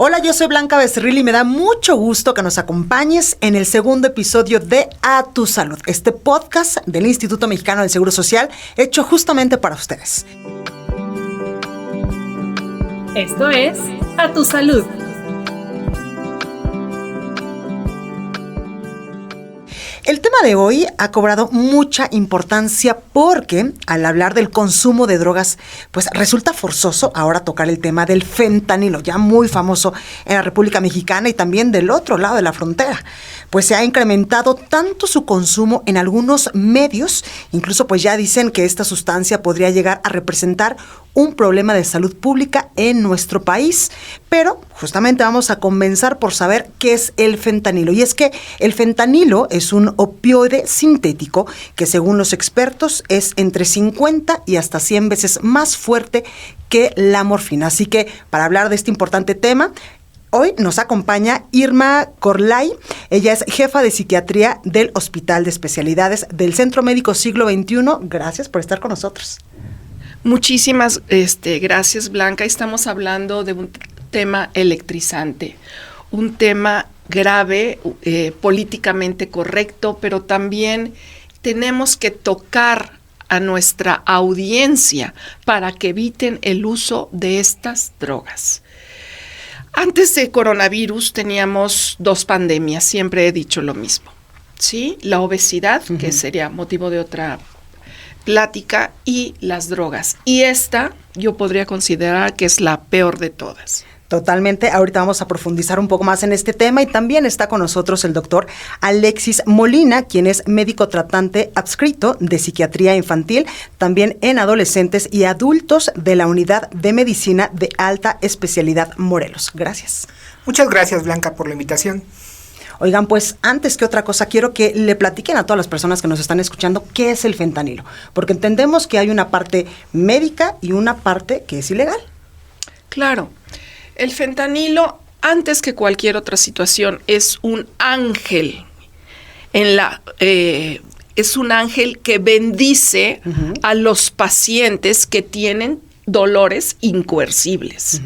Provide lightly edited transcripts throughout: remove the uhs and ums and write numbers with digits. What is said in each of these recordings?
Hola, yo soy Blanca Becerril y me da mucho gusto que nos acompañes en el segundo episodio de A Tu Salud, este podcast del Instituto Mexicano del Seguro Social, hecho justamente para ustedes. Esto es A Tu Salud. El tema de hoy ha cobrado mucha importancia porque al hablar del consumo de drogas, pues resulta forzoso ahora tocar el tema del fentanilo, ya muy famoso en la República Mexicana y también del otro lado de la frontera. Pues se ha incrementado tanto su consumo en algunos medios, incluso pues ya dicen que esta sustancia podría llegar a representar un problema de salud pública en nuestro país, pero justamente vamos a comenzar por saber qué es el fentanilo. Y es que el fentanilo es un opioide sintético que según los expertos es entre 50 y hasta 100 veces más fuerte que la morfina. Así que para hablar de este importante tema, hoy nos acompaña Irma Corlay. Ella es jefa de psiquiatría del Hospital de Especialidades del Centro Médico Siglo XXI. Gracias por estar con nosotros. Muchísimas gracias, Blanca. Estamos hablando de un tema electrizante, un tema grave, políticamente correcto, pero también tenemos que tocar a nuestra audiencia para que eviten el uso de estas drogas. Antes de coronavirus teníamos dos pandemias, siempre he dicho lo mismo, ¿sí? La obesidad, que sería motivo de otra plática, y las drogas. Y esta yo podría considerar que es la peor de todas. Totalmente. Ahorita vamos a profundizar un poco más en este tema y también está con nosotros el doctor Alexis Molina, quien es médico tratante adscrito de psiquiatría infantil, también en adolescentes y adultos de la Unidad de Medicina de Alta Especialidad Morelos. Gracias. Muchas gracias, Blanca, por la invitación. Oigan, pues antes que otra cosa, quiero que le platiquen a todas las personas que nos están escuchando qué es el fentanilo, porque entendemos que hay una parte médica y una parte que es ilegal. Claro, el fentanilo, antes que cualquier otra situación, es un ángel es un ángel que bendice a los pacientes que tienen dolores incoercibles.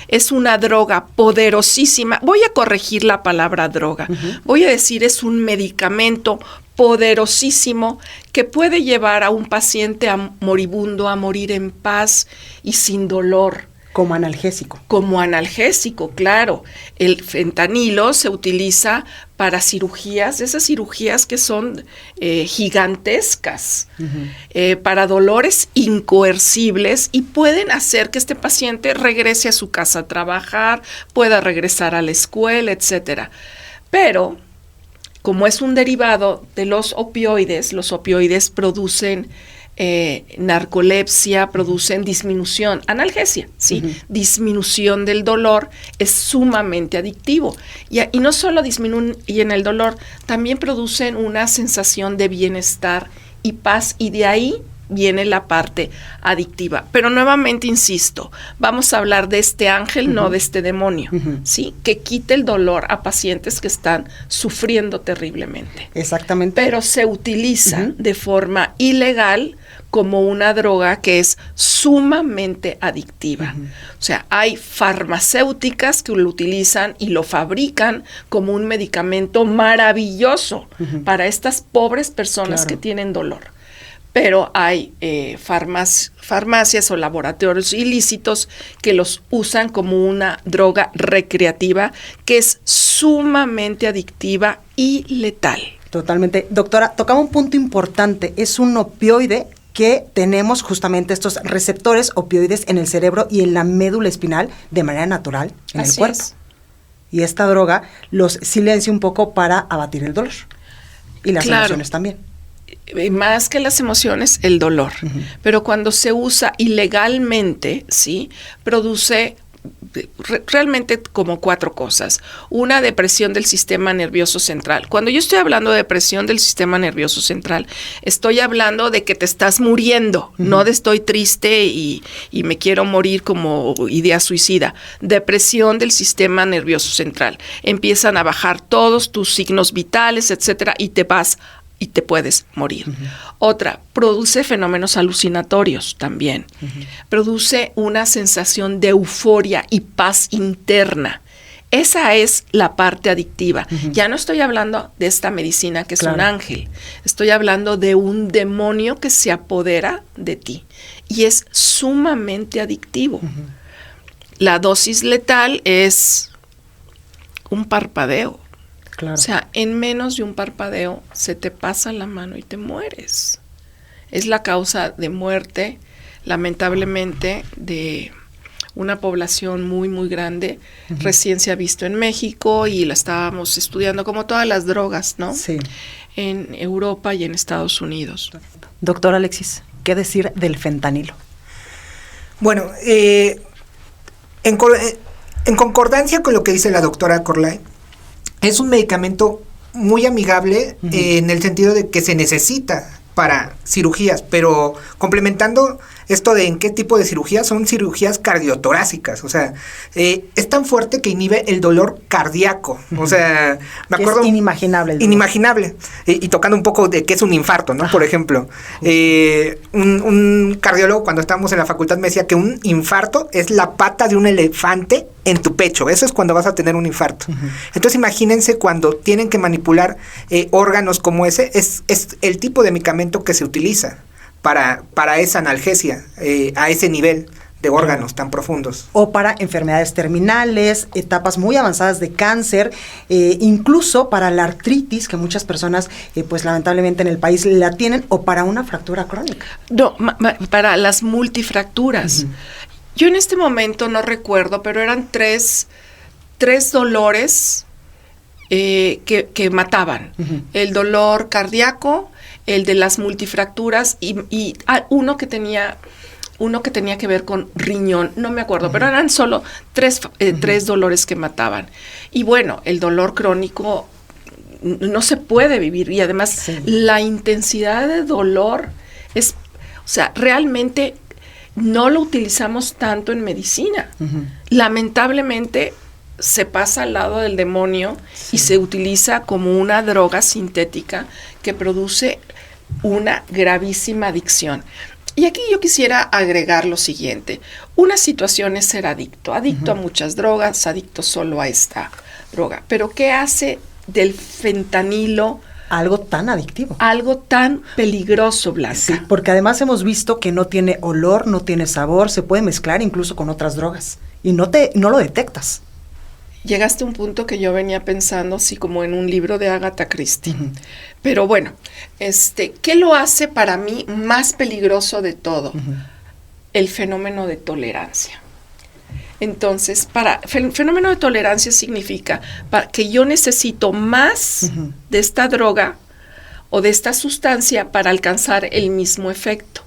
Es una droga poderosísima. Voy a corregir la palabra droga. Voy a decir, es un medicamento poderosísimo que puede llevar a un paciente moribundo a morir en paz y sin dolor. Como analgésico. Como analgésico, claro. El fentanilo se utiliza para cirugías, esas cirugías que son gigantescas, para dolores incoercibles, y pueden hacer que este paciente regrese a su casa a trabajar, pueda regresar a la escuela, etcétera. Pero, como es un derivado de los opioides producen narcolepsia, producen disminución, analgesia, ¿sí? Disminución del dolor, es sumamente adictivo. Y no solo disminuyen el dolor, también producen una sensación de bienestar y paz, y de ahí viene la parte adictiva. Pero nuevamente insisto, vamos a hablar de este ángel, no de este demonio, ¿sí? Que quite el dolor a pacientes que están sufriendo terriblemente. Exactamente. Pero se utiliza de forma ilegal como una droga que es sumamente adictiva. O sea, hay farmacéuticas que lo utilizan y lo fabrican como un medicamento maravilloso para estas pobres personas que tienen dolor. Pero hay farmacias o laboratorios ilícitos que los usan como una droga recreativa que es sumamente adictiva y letal. Totalmente. Doctora, tocaba un punto importante. Es un opioide que tenemos justamente estos receptores opioides en el cerebro y en la médula espinal de manera natural en el cuerpo. Y esta droga los silencia un poco para abatir el dolor. Y las emociones también. Más que las emociones, el dolor. Pero cuando se usa ilegalmente, ¿sí? Produce realmente como 4 cosas. Una, depresión del sistema nervioso central. Cuando yo estoy hablando de depresión del sistema nervioso central, estoy hablando de que te estás muriendo, no de estoy triste y me quiero morir como idea suicida. Depresión del sistema nervioso central. Empiezan a bajar todos tus signos vitales, etcétera, y te vas y te puedes morir. Otra, produce fenómenos alucinatorios también. Produce una sensación de euforia y paz interna. Esa es la parte adictiva. Ya no estoy hablando de esta medicina que es un ángel. Estoy hablando de un demonio que se apodera de ti y es sumamente adictivo. La dosis letal es un parpadeo. Claro. O sea, en menos de un parpadeo se te pasa la mano y te mueres. Es la causa de muerte, lamentablemente, de una población muy, muy grande. Recién se ha visto en México y la estábamos estudiando como todas las drogas, ¿no? Sí. En Europa y en Estados Unidos. Doctor Alexis, ¿qué decir del fentanilo? Bueno, en concordancia con lo que dice la doctora Corlay, es un medicamento muy amigable en el sentido de que se necesita para cirugías, pero complementando esto de en qué tipo de cirugías, son cirugías cardiotorácicas, o sea, es tan fuerte que inhibe el dolor cardíaco, o sea, me acuerdo... Es inimaginable. El dolor. Inimaginable, y tocando un poco de qué es un infarto, ¿no? Por ejemplo, un cardiólogo cuando estábamos en la facultad me decía que un infarto es la pata de un elefante en tu pecho, eso es cuando vas a tener un infarto. Entonces imagínense cuando tienen que manipular órganos como ese, es el tipo de medicamento que se utiliza para esa analgesia, a ese nivel de órganos tan profundos. O para enfermedades terminales, etapas muy avanzadas de cáncer, incluso para la artritis, que muchas personas, pues lamentablemente en el país la tienen, o para una fractura crónica. No, para las multifracturas. Yo en este momento no recuerdo, pero eran tres dolores que mataban. El dolor cardíaco, el de las multifracturas y uno que tenía que ver con riñón, no me acuerdo, pero eran solo tres dolores que mataban. Y bueno, el dolor crónico no se puede vivir y además la intensidad de dolor es, o sea, realmente no lo utilizamos tanto en medicina. Lamentablemente se pasa al lado del demonio y se utiliza como una droga sintética que produce una gravísima adicción. Y aquí yo quisiera agregar lo siguiente. Una situación es ser adicto a muchas drogas, adicto solo a esta droga. Pero ¿qué hace del fentanilo algo tan adictivo? Algo tan peligroso, Blanca. Sí, porque además hemos visto que no tiene olor, no tiene sabor, se puede mezclar incluso con otras drogas y no lo detectas. Llegaste a un punto que yo venía pensando, así como en un libro de Agatha Christie. Pero bueno, ¿qué lo hace para mí más peligroso de todo? El fenómeno de tolerancia. Entonces, el fenómeno de tolerancia significa que yo necesito más de esta droga o de esta sustancia para alcanzar el mismo efecto.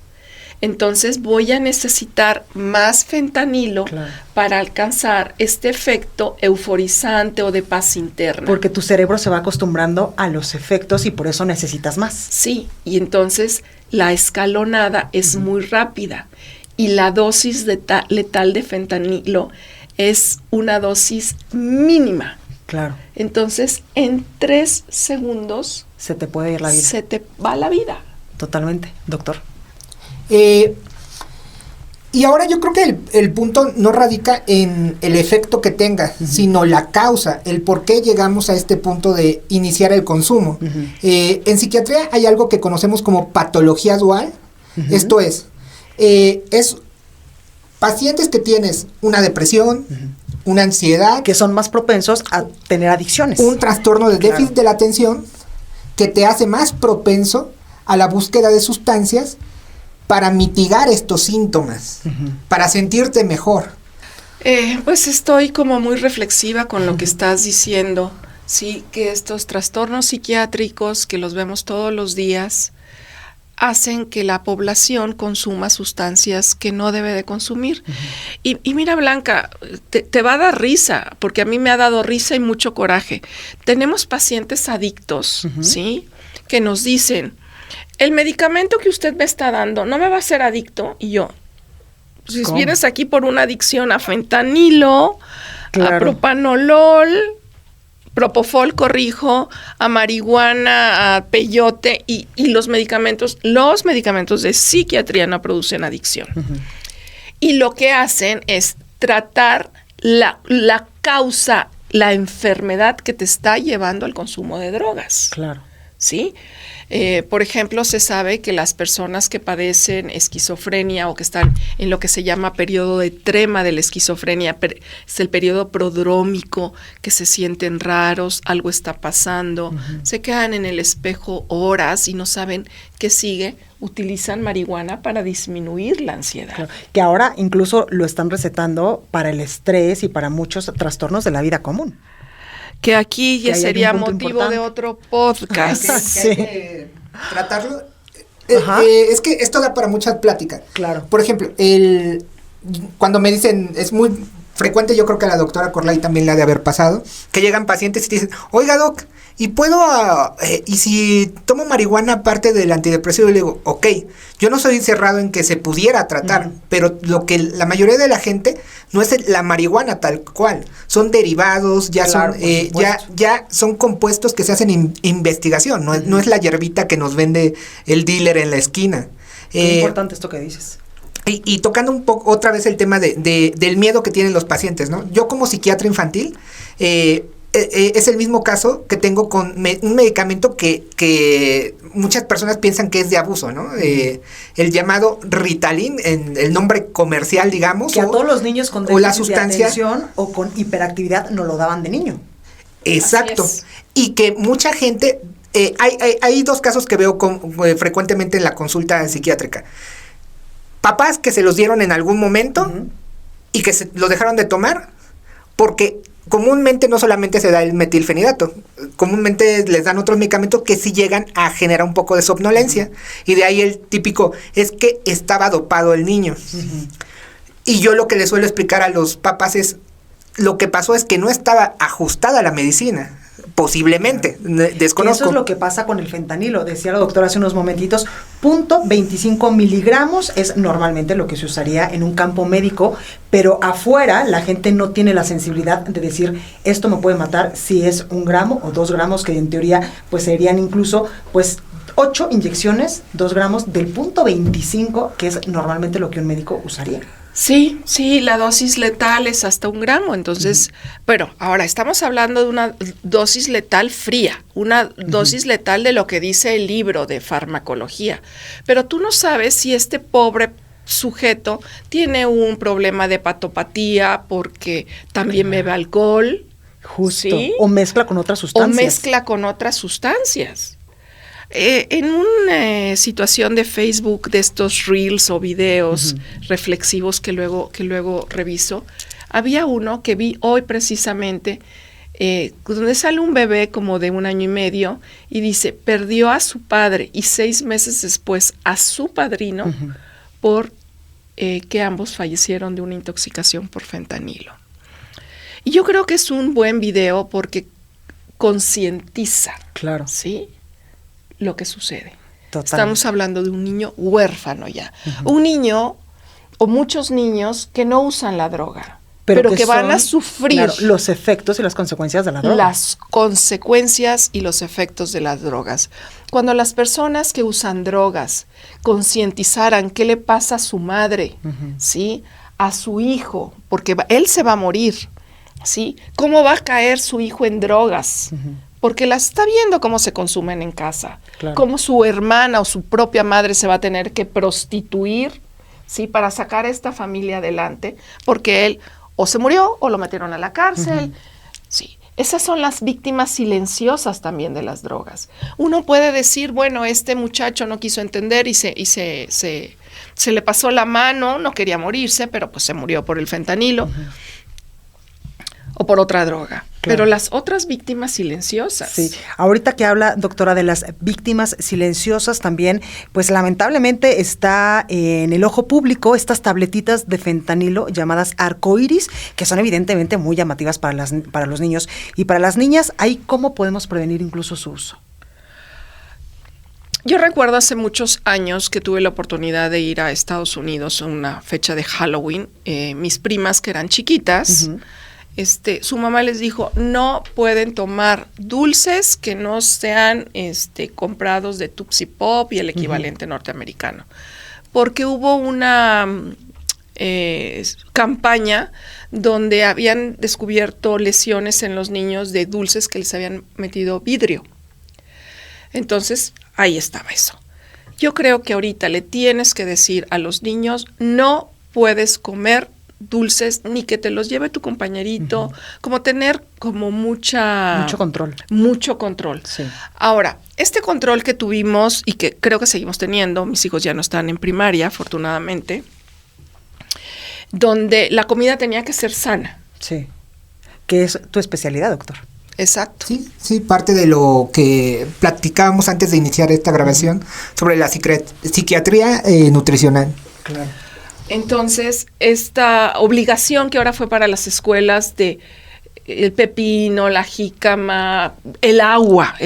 Entonces voy a necesitar más fentanilo para alcanzar este efecto euforizante o de paz interna. Porque tu cerebro se va acostumbrando a los efectos y por eso necesitas más. Sí, y entonces la escalonada es muy rápida y la dosis letal de fentanilo es una dosis mínima. Claro. Entonces, en 3 segundos... se te puede ir la vida. Se te va la vida. Totalmente, doctor. Y ahora yo creo que el punto no radica en el efecto que tenga, sino la causa, el por qué llegamos a este punto de iniciar el consumo. En psiquiatría hay algo que conocemos como patología dual. Esto es pacientes que tienes una depresión, una ansiedad, que son más propensos a tener adicciones. Un trastorno de déficit de la atención que te hace más propenso a la búsqueda de sustancias para mitigar estos síntomas, para sentirte mejor. Pues estoy como muy reflexiva con lo que estás diciendo. Sí, que estos trastornos psiquiátricos que los vemos todos los días hacen que la población consuma sustancias que no debe de consumir. Y mira, Blanca, te va a dar risa, porque a mí me ha dado risa y mucho coraje. Tenemos pacientes adictos, ¿sí? Que nos dicen, el medicamento que usted me está dando no me va a hacer adicto. Y yo, si vienes aquí por una adicción a fentanilo, a propanolol, propofol, a marihuana, a peyote, y los medicamentos de psiquiatría no producen adicción. Y lo que hacen es tratar la causa la enfermedad que te está llevando al consumo de drogas. Claro. ¿Sí? Por ejemplo, se sabe que las personas que padecen esquizofrenia o que están en lo que se llama periodo de trema de la esquizofrenia, es el periodo prodrómico, que se sienten raros, algo está pasando, se quedan en el espejo horas y no saben qué sigue, utilizan marihuana para disminuir la ansiedad. Claro. Que ahora incluso lo están recetando para el estrés y para muchos trastornos de la vida común. Que aquí ya hay sería algún punto motivo importante. de otro podcast. Sí. Hay que tratarlo. Ajá. Es que esto da para mucha plática. Claro. Por ejemplo, cuando me dicen, es muy frecuente, yo creo que a la doctora Corlay también le ha de haber pasado, que llegan pacientes y te dicen, oiga doc, ¿y y si tomo marihuana aparte del antidepresivo? Y le digo, ok, yo no soy cerrado en que se pudiera tratar, pero lo que la mayoría de la gente no es la marihuana tal cual, son derivados, Claro, ya son compuestos que se hacen investigación, no es la hierbita que nos vende el dealer en la esquina. Qué importante esto que dices. Y tocando un poco otra vez el tema del miedo que tienen los pacientes, ¿no? Yo como psiquiatra infantil, es el mismo caso que tengo con un medicamento que muchas personas piensan que es de abuso, ¿no? El llamado Ritalin, en el nombre comercial, digamos. Que a todos los niños con o la déficit de sustancia atención o con hiperactividad no lo daban de niño. Exacto. Así es. Y que mucha gente, hay dos casos que veo frecuentemente en la consulta psiquiátrica. Papás que se los dieron en algún momento y que lo dejaron de tomar porque comúnmente no solamente se da el metilfenidato, comúnmente les dan otros medicamentos que sí llegan a generar un poco de somnolencia y de ahí el típico es que estaba dopado el niño. Y yo lo que les suelo explicar a los papás es lo que pasó es que no estaba ajustada la medicina. Posiblemente, desconozco. Eso es lo que pasa con el fentanilo, decía la doctora hace unos momentitos, 0.25 miligramos es normalmente lo que se usaría en un campo médico, pero afuera la gente no tiene la sensibilidad de decir, esto me puede matar si es 1 gramo o 2 gramos, que en teoría pues serían incluso pues 8 inyecciones, 2 gramos del 0.25, que es normalmente lo que un médico usaría. Sí, la dosis letal es hasta 1 gramo, entonces, pero ahora estamos hablando de una dosis letal fría, una dosis letal de lo que dice el libro de farmacología, pero tú no sabes si este pobre sujeto tiene un problema de hepatopatía porque también bebe alcohol. Justo. ¿Sí? O mezcla con otras sustancias. En una situación de Facebook de estos reels o videos reflexivos que luego reviso, había uno que vi hoy precisamente, donde sale un bebé como de 1 año y medio y dice, perdió a su padre y 6 meses después a su padrino por que ambos fallecieron de una intoxicación por fentanilo. Y yo creo que es un buen video porque concientiza, Claro. ¿sí?, lo que sucede. Total. Estamos hablando de un niño huérfano ya. Un niño o muchos niños que no usan la droga, pero que van a sufrir, claro, los efectos y las consecuencias de la droga. las consecuencias y los efectos de las drogas. Cuando las personas que usan drogas concientizaran qué le pasa a su madre, ¿sí?, a su hijo, porque él se va a morir, ¿sí?, cómo va a caer su hijo en drogas, porque las está viendo cómo se consumen en casa, Claro. cómo su hermana o su propia madre se va a tener que prostituir, ¿sí?, para sacar a esta familia adelante, porque él o se murió o lo metieron a la cárcel. Sí, esas son las víctimas silenciosas también de las drogas. Uno puede decir, bueno, este muchacho no quiso entender y se le pasó la mano, no quería morirse, pero pues se murió por el fentanilo o por otra droga. Claro. Pero las otras víctimas silenciosas. Sí, ahorita que habla, doctora, de las víctimas silenciosas también, pues lamentablemente está en el ojo público estas tabletitas de fentanilo llamadas arcoíris, que son evidentemente muy llamativas para los niños y para las niñas. ¿Ahí cómo podemos prevenir incluso su uso? Yo recuerdo hace muchos años que tuve la oportunidad de ir a Estados Unidos a una fecha de Halloween. Mis primas, que eran chiquitas, su mamá les dijo, no pueden tomar dulces que no sean comprados de Tupsi Pop y el equivalente norteamericano, porque hubo una campaña donde habían descubierto lesiones en los niños de dulces que les habían metido vidrio. Entonces, ahí estaba eso. Yo creo que ahorita le tienes que decir a los niños, no puedes comer dulces ni que te los lleve tu compañerito, como tener como mucho control. Mucho control. Sí. Ahora, este control que tuvimos y que creo que seguimos teniendo, mis hijos ya no están en primaria, afortunadamente, donde la comida tenía que ser sana. Sí. ¿Qué es tu especialidad, doctor? Exacto. Sí, parte de lo que platicábamos antes de iniciar esta grabación sobre la psiquiatría nutricional. Claro. Entonces, esta obligación que ahora fue para las escuelas de el pepino, la jícama, el agua,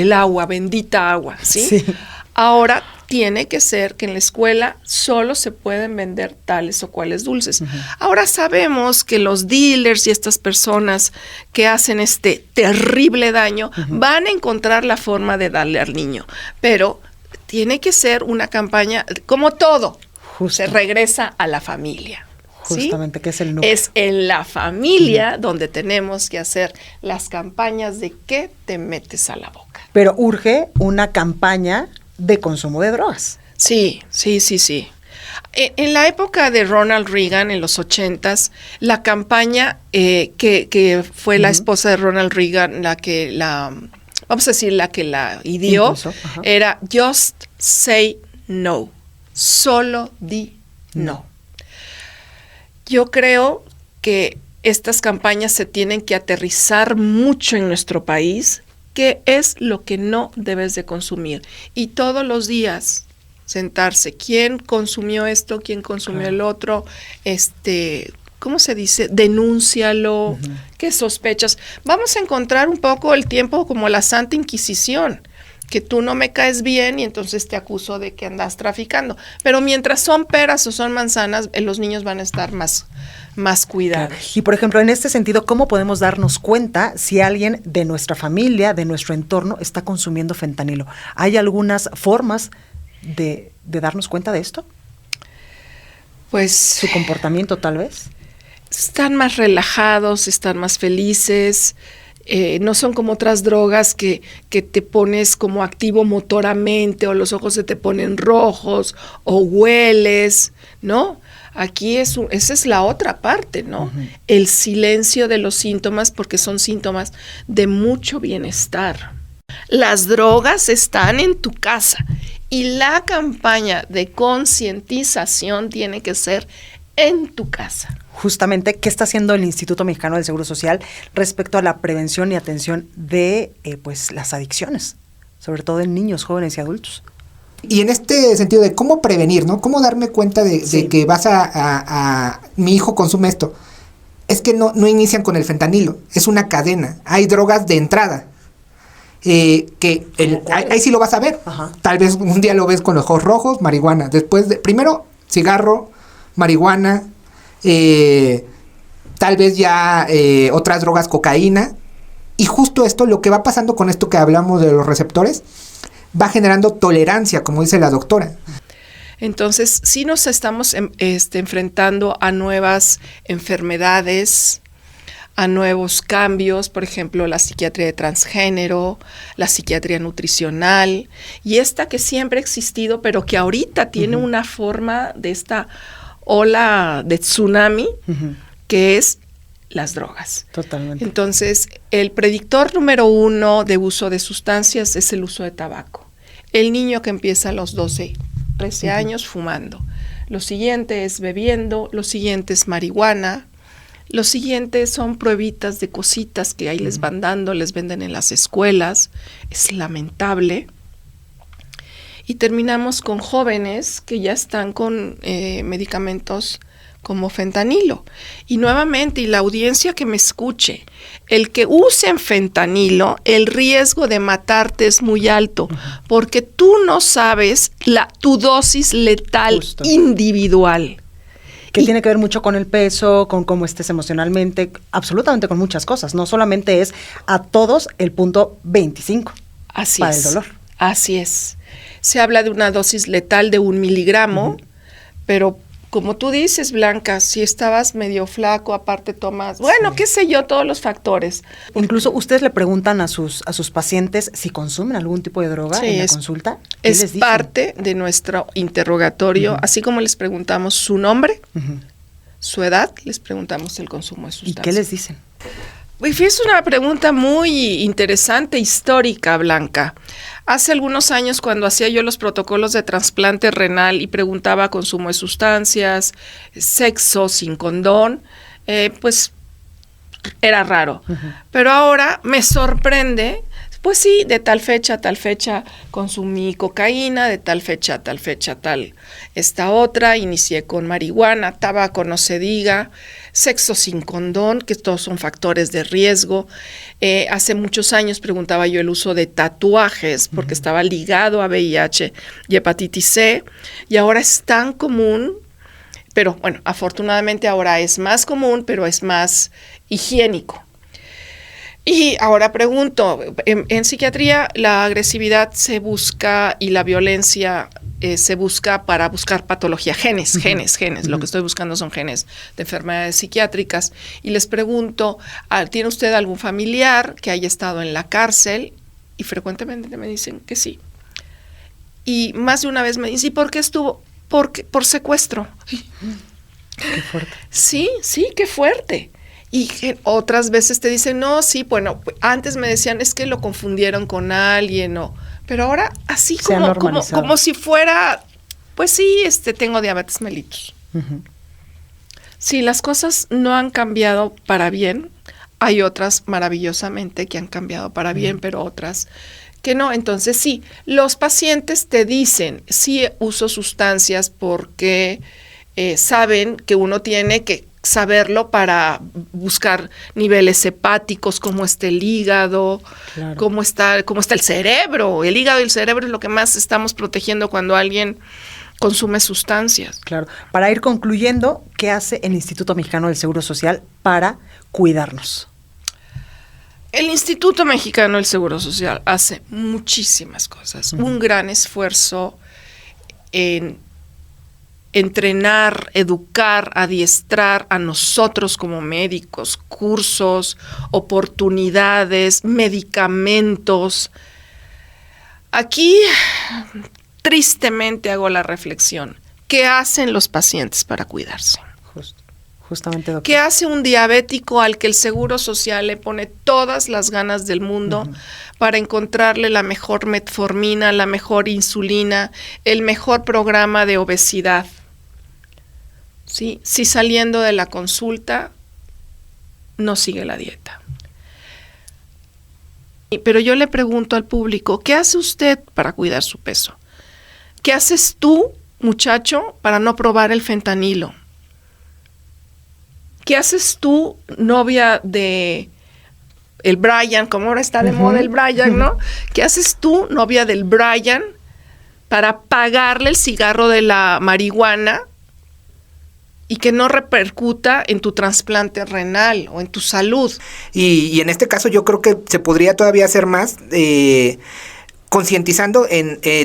bendita agua, ¿sí? Sí. Ahora tiene que ser que en la escuela solo se pueden vender tales o cuales dulces. Ahora sabemos que los dealers y estas personas que hacen este terrible daño van a encontrar la forma de darle al niño, pero tiene que ser una campaña, como todo, se regresa a la familia. Justamente, ¿sí? que es el núcleo. Es en la familia donde tenemos que hacer las campañas de qué te metes a la boca. Pero urge una campaña de consumo de drogas. Sí. En la época de Ronald Reagan, en los 80s, la campaña que fue la esposa de Ronald Reagan, la que la ideó, era Just Say No. Solo di no. Yo creo que estas campañas se tienen que aterrizar mucho en nuestro país, qué es lo que no debes de consumir. Y todos los días sentarse, ¿quién consumió esto? ¿Quién consumió el otro? ¿Cómo se dice? Denúncialo. ¿Qué sospechas? Vamos a encontrar un poco el tiempo como la Santa Inquisición, que tú no me caes bien y entonces te acuso de que andas traficando. Pero mientras son peras o son manzanas, los niños van a estar más cuidados. Claro. Y por ejemplo, en este sentido, ¿cómo podemos darnos cuenta si alguien de nuestra familia, de nuestro entorno, está consumiendo fentanilo? ¿Hay algunas formas de darnos cuenta de esto? Pues su comportamiento, tal vez. Están más relajados, están más felices. No son como otras drogas que te pones como activo motoramente o los ojos se te ponen rojos o hueles, ¿no? Aquí esa es la otra parte, ¿no? El silencio de los síntomas, porque son síntomas de mucho bienestar. Las drogas están en tu casa y la campaña de concientización tiene que ser en tu casa. Justamente, ¿qué está haciendo el Instituto Mexicano del Seguro Social respecto a la prevención y atención de pues las adicciones, sobre todo en niños, jóvenes y adultos? Y en este sentido de cómo prevenir, ¿no? ¿Cómo darme cuenta de que vas a mi hijo consume esto? Es que no inician con el fentanilo, es una cadena. Hay drogas de entrada. Ahí sí lo vas a ver. Ajá. Tal vez un día lo ves con los ojos rojos, marihuana. Después, primero, cigarro, marihuana, tal vez ya otras drogas, cocaína. Y justo esto, lo que va pasando con esto que hablamos de los receptores, va generando tolerancia, como dice la doctora. Entonces, sí nos estamos enfrentando a nuevas enfermedades, a nuevos cambios, por ejemplo, la psiquiatría de transgénero, la psiquiatría nutricional, y esta que siempre ha existido, pero que ahorita tiene una forma de esta ola de tsunami, que es las drogas. Totalmente. Entonces, el predictor número 1 de uso de sustancias es el uso de tabaco. El niño que empieza a los 12, 13 años fumando. Lo siguiente es bebiendo, lo siguiente es marihuana, lo siguiente son pruebitas de cositas que ahí les van dando, les venden en las escuelas. Es lamentable. Y terminamos con jóvenes que ya están con medicamentos como fentanilo. Y nuevamente, y la audiencia que me escuche, el que usen fentanilo, el riesgo de matarte es muy alto, porque tú no sabes tu dosis letal individual. Que tiene que ver mucho con el peso, con cómo estés emocionalmente, absolutamente con muchas cosas. No solamente es a todos el punto 25 para el dolor. Así es. Se habla de una dosis letal de 1 miligramo, pero como tú dices, Blanca, si estabas medio flaco, aparte tomas, bueno, qué sé yo, todos los factores. Incluso ustedes le preguntan a sus pacientes si consumen algún tipo de droga en la consulta. ¿Qué les Es dicen? parte de nuestro interrogatorio, así como les preguntamos su nombre, su edad, les preguntamos el consumo de ¿Y sustancias. qué les dicen? Es una pregunta muy interesante, histórica, Blanca. Hace algunos años, cuando hacía yo los protocolos de trasplante renal y preguntaba consumo de sustancias, sexo sin condón, pues era raro. Pero ahora me sorprende, pues sí, de tal fecha a tal fecha consumí cocaína, de tal fecha a tal fecha tal esta otra, inicié con marihuana, tabaco no se diga, sexo sin condón, que todos son factores de riesgo. Hace muchos años preguntaba yo el uso de tatuajes porque estaba ligado a VIH y hepatitis C, y ahora es tan común, pero bueno, afortunadamente ahora es más común, pero es más higiénico. Y ahora pregunto, en psiquiatría la agresividad se busca y la violencia se busca para buscar patología, genes. Lo que estoy buscando son genes de enfermedades psiquiátricas. Y les pregunto, ¿tiene usted algún familiar que haya estado en la cárcel? Y frecuentemente me dicen que sí. Y más de una vez me dicen, ¿y por qué estuvo? Por secuestro. Qué fuerte. Sí, qué fuerte. Y otras veces te dicen, no, sí, bueno, antes me decían, es que lo confundieron con alguien, pero ahora así como si fuera, pues sí, tengo diabetes mellitus. Si las cosas no han cambiado para bien, hay otras maravillosamente que han cambiado para bien, pero otras que no. Entonces sí, los pacientes te dicen, sí uso sustancias porque saben que uno tiene que saberlo para buscar niveles hepáticos, cómo está el hígado, claro, cómo está el cerebro. El hígado y el cerebro es lo que más estamos protegiendo cuando alguien consume sustancias. Claro. Para ir concluyendo, ¿qué hace el Instituto Mexicano del Seguro Social para cuidarnos? El Instituto Mexicano del Seguro Social hace muchísimas cosas, un gran esfuerzo en entrenar, educar, adiestrar a nosotros como médicos, cursos, oportunidades, medicamentos. Aquí, tristemente hago la reflexión, ¿qué hacen los pacientes para cuidarse? Justamente, doctor. ¿Qué hace un diabético al que el Seguro Social le pone todas las ganas del mundo para encontrarle la mejor metformina, la mejor insulina, el mejor programa de obesidad? ¿Sí? Si saliendo de la consulta no sigue la dieta. Pero yo le pregunto al público, ¿qué hace usted para cuidar su peso? ¿Qué haces tú, muchacho, para no probar el fentanilo? ¿Qué haces tú, novia de el Brian, como ahora está de moda el Brian, ¿no? ¿Qué haces tú, novia del Brian, para pagarle el cigarro de la marihuana y que no repercuta en tu trasplante renal o en tu salud? Y en este caso yo creo que se podría todavía hacer más, concientizando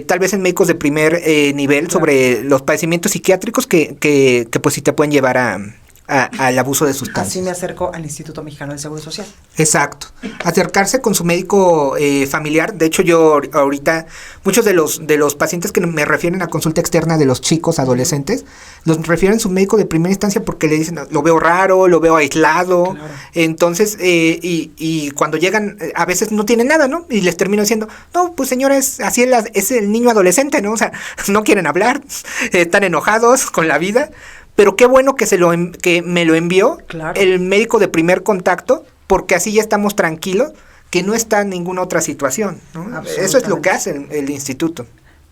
tal vez en médicos de primer nivel sobre los padecimientos psiquiátricos que pues sí te pueden llevar al abuso de sustancias. Así me acerco al Instituto Mexicano del Seguro Social. Exacto. Acercarse con su médico familiar. De hecho, yo ahorita, muchos de los pacientes que me refieren a consulta externa de los chicos adolescentes, los refieren a su médico de primera instancia porque le dicen, lo veo raro, lo veo aislado. Claro. Entonces, y cuando llegan, a veces no tienen nada, ¿no? Y les termino diciendo, no, pues señora, así es el niño adolescente, ¿no? O sea, no quieren hablar, están enojados con la vida. Pero qué bueno que me lo envió, claro, el médico de primer contacto, porque así ya estamos tranquilos que no está en ninguna otra situación, ¿no? Eso es lo que hace el instituto.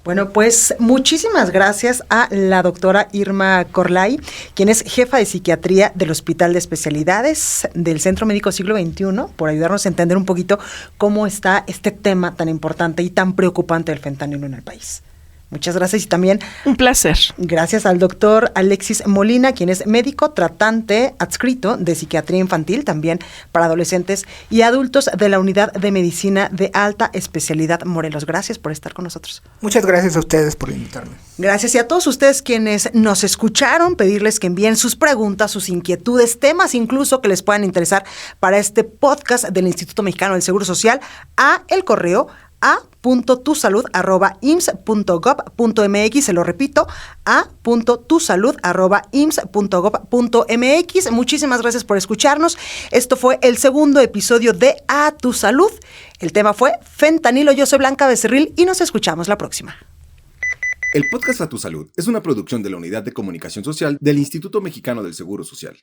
Bueno, pues muchísimas gracias a la doctora Irma Corlay, quien es jefa de psiquiatría del Hospital de Especialidades del Centro Médico Siglo XXI, por ayudarnos a entender un poquito cómo está este tema tan importante y tan preocupante del fentanilo en el país. Muchas gracias y también Un placer. gracias al doctor Alexis Molina, quien es médico tratante adscrito de psiquiatría infantil, también para adolescentes y adultos de la Unidad de Medicina de Alta Especialidad Morelos. Gracias por estar con nosotros. Muchas gracias a ustedes por invitarme. Gracias y a todos ustedes quienes nos escucharon, pedirles que envíen sus preguntas, sus inquietudes, temas incluso que les puedan interesar para este podcast del Instituto Mexicano del Seguro Social a el correo a.tusalud@ims.gov.mx, se lo repito, a.tusalud@ims.gov.mx. Muchísimas gracias por escucharnos. Esto fue el segundo episodio de A Tu Salud. El tema fue fentanilo. Yo soy Blanca Becerril y nos escuchamos la próxima. El podcast A Tu Salud es una producción de la Unidad de Comunicación Social del Instituto Mexicano del Seguro Social.